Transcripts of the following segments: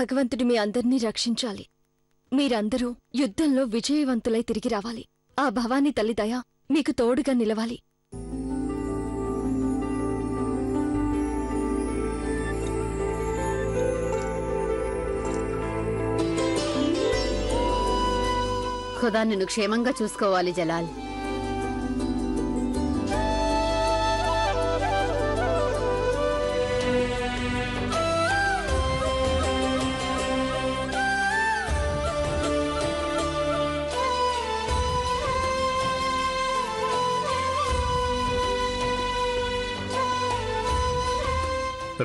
భగవంతుడు మీ అందర్నీ రక్షించాలి. మీరందరూ యుద్ధంలో విజయవంతులై తిరిగి రావాలి. ఆ భవానీ తల్లి దయ మీకు తోడుగా నిలవాలి. ఖుదా నిన్ను క్షేమంగా చూసుకోవాలి జలాల్.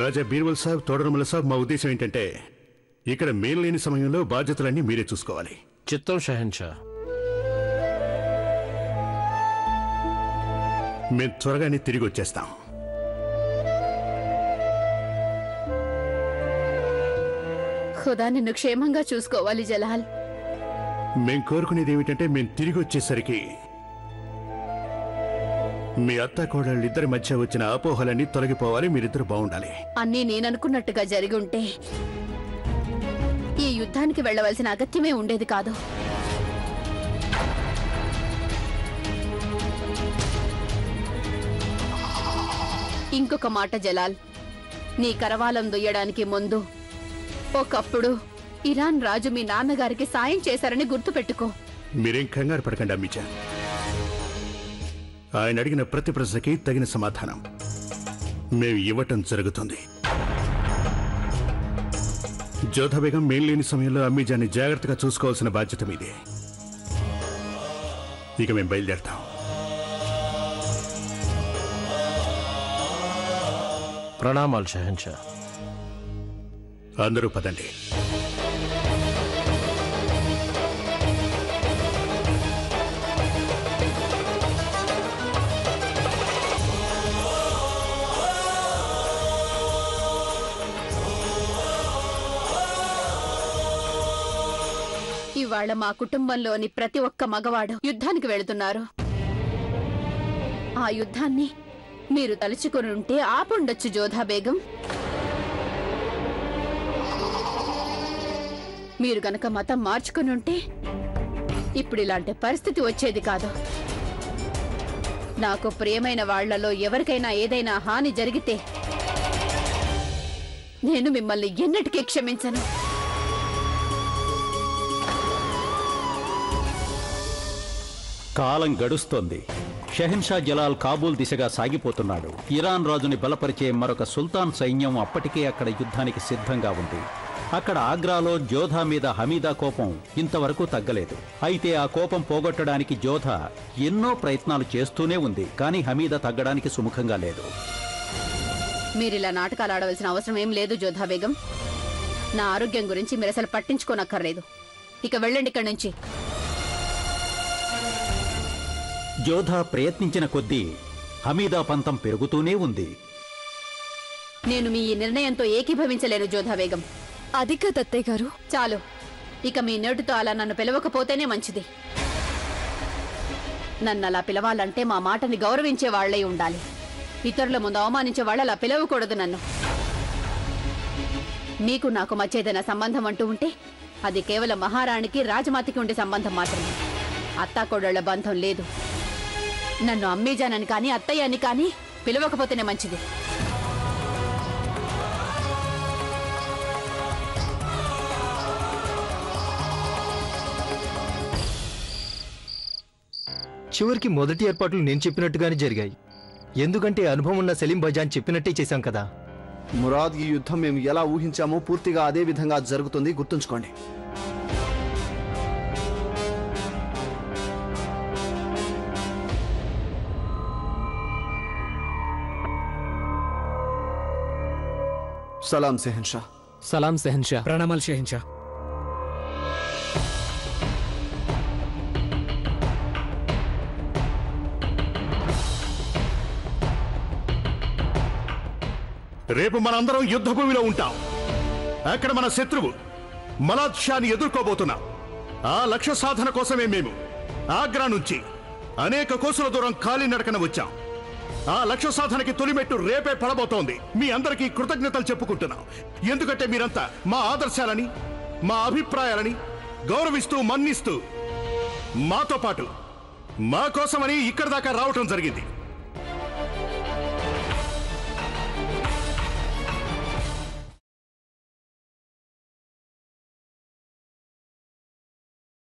రాజా బీర్బల్ సాబ్, తోడరమల సాబ్, మా ఉద్దేశం ఏంటంటే ఇక్కడ మేలు లేని సమయంలో బాధ్యతలన్నీ మీరే చూసుకోవాలి. చిత్తం షహన్షా. మేము త్వరగానే తిరిగి వచ్చేస్తాం. ఖుదా నిన్ను క్షేమంగా చూసుకోవాలి జలాల్. మేం కోరుకునేది ఏమిటంటే మేము తిరిగి వచ్చేసరికి మీ అత్త కోడళ్ళిద్దరి మధ్య వచ్చిన అపోహలన్నీ తొలగిపోవాలి. మీరిద్దరు బాగుండాలి. అన్నీ నేననుకున్నట్టుగా జరిగి ఉంటే ఈ యుద్ధానికి వెళ్లవలసిన అగత్యమే ఉండేది కాదు. ఇంకొక మాట జలాల్, నీ కరవాలం దుయ్యడానికి ముందు ఒకప్పుడు ఇరాన్ రాజు మీ నాన్నగారికి సాయం చేశారని గుర్తుపెట్టుకో. మీరేం కంగారు పడకండి అమ్మిజా. ఆయన అడిగిన ప్రతి ప్రశ్నకి తగిన సమాధానం మేము ఇవ్వటం జరుగుతుంది. జోధా బేగం మేలు లేని సమయంలో అమ్మిజాన్ని జాగ్రత్తగా చూసుకోవాల్సిన బాధ్యత మీదే. ఇక మేము బయలుదేరతాం. ప్రణామాలు షహన్షా. అందరూ పదండి. ఇవాళ మా కుటుంబంలోని ప్రతి ఒక్క మగవాడు యుద్ధానికి వెళుతున్నారు. ఆ యుద్ధాన్ని మీరు తలుచుకుని ఉంటే ఆపుండొచ్చు జోధా బేగం. మీరు గనక మతం మార్చుకుని ఉంటే ఇప్పుడు ఇలాంటి పరిస్థితి వచ్చేది కాదు. నాకు ప్రియమైన వాళ్లలో ఎవరికైనా ఏదైనా హాని జరిగితే నేను మిమ్మల్ని ఎన్నటికీ క్షమించను. కాలం గడుస్తోంది. షహన్షా జలాల్ కాబూల్ దిశగా సాగిపోతున్నాడు. ఇరాన్ రాజుని బలపరిచే మరొక సుల్తాన్ సైన్యం అప్పటికే అక్కడ యుద్ధానికి సిద్ధంగా ఉంది. అక్కడ ఆగ్రాలో జోధా మీద హమీదా కోపం ఇంతవరకు తగ్గలేదు. అయితే ఆ కోపం పోగొట్టడానికి జోధా ఎన్నో ప్రయత్నాలు చేస్తూనే ఉంది. కానీ హమీదా తగ్గడానికి సుముఖంగా లేదు. మీరిలా నాటకాలు ఆడవలసిన అవసరం ఏం లేదు జోధా బేగం. నా ఆరోగ్యం గురించి మీరు అసలు పట్టించుకోనక్కర్లేదు. ఇక వెళ్ళండి ఇక్కడి నుంచి. జోధా ప్రయత్నించిన కొద్దీ హమీదా పంతం పెరుగుతూనే ఉంది. నేను మీ ఈ నిర్ణయంతో ఏకీభవించలేను జోధా బేగం. అది కాదు అత్తయ్య గారు. చాలు. ఇక మీ నోటితో అలా నన్ను పిలవకపోతేనే మంచిది. నన్ను అలా పిలవాలంటే మా మాటని గౌరవించే వాళ్లే ఉండాలి. ఇతరుల ముందు అవమానించే వాళ్ళు అలా పిలవకూడదు నన్ను. మీకు నాకు మధ్య ఏదైనా సంబంధం అంటూ ఉంటే అది కేవలం మహారాణికి రాజమాతకి ఉండే సంబంధం మాత్రమే. అత్తాకోడళ్ల బంధం లేదు. నన్ను అమ్మీజానని కానీ అత్తయ్య అని కానీ పిలవకపోతేనే మంచిది. చివరికి మొదటి ఏర్పాట్లు నేను చెప్పినట్టుగానే జరిగాయి. ఎందుకంటే అనుభవం ఉన్న సలీం బజాన్ చెప్పినట్టే చేశాం కదా. మురాద్, ఈ యుద్ధం మేము ఎలా ఊహించామో పూర్తిగా అదే విధంగా జరుగుతుంది, గుర్తుంచుకోండి. సలాం షెహన్షా. సలాం షెహన్షా. ప్రణామాలు షెహన్షా. రేపు మనందరం యుద్ధ భూమిలో ఉంటాం. అక్కడ మన శత్రువు మలాద్ షాని ఎదుర్కోబోతున్నాం. ఆ లక్ష్య సాధన కోసమే మేము ఆగ్రా నుంచి అనేక కోసుల దూరం కాలినడకన వచ్చాం. ఆ లక్ష్య సాధనకి తొలిమెట్టు రేపే పడబోతోంది. మీ అందరికీ కృతజ్ఞతలు చెప్పుకుంటున్నాం. ఎందుకంటే మీరంతా మా ఆదర్శాలని, మా అభిప్రాయాలని గౌరవిస్తూ మన్నిస్తూ మాతో పాటు మా కోసమని ఇక్కడి దాకా రావటం జరిగింది.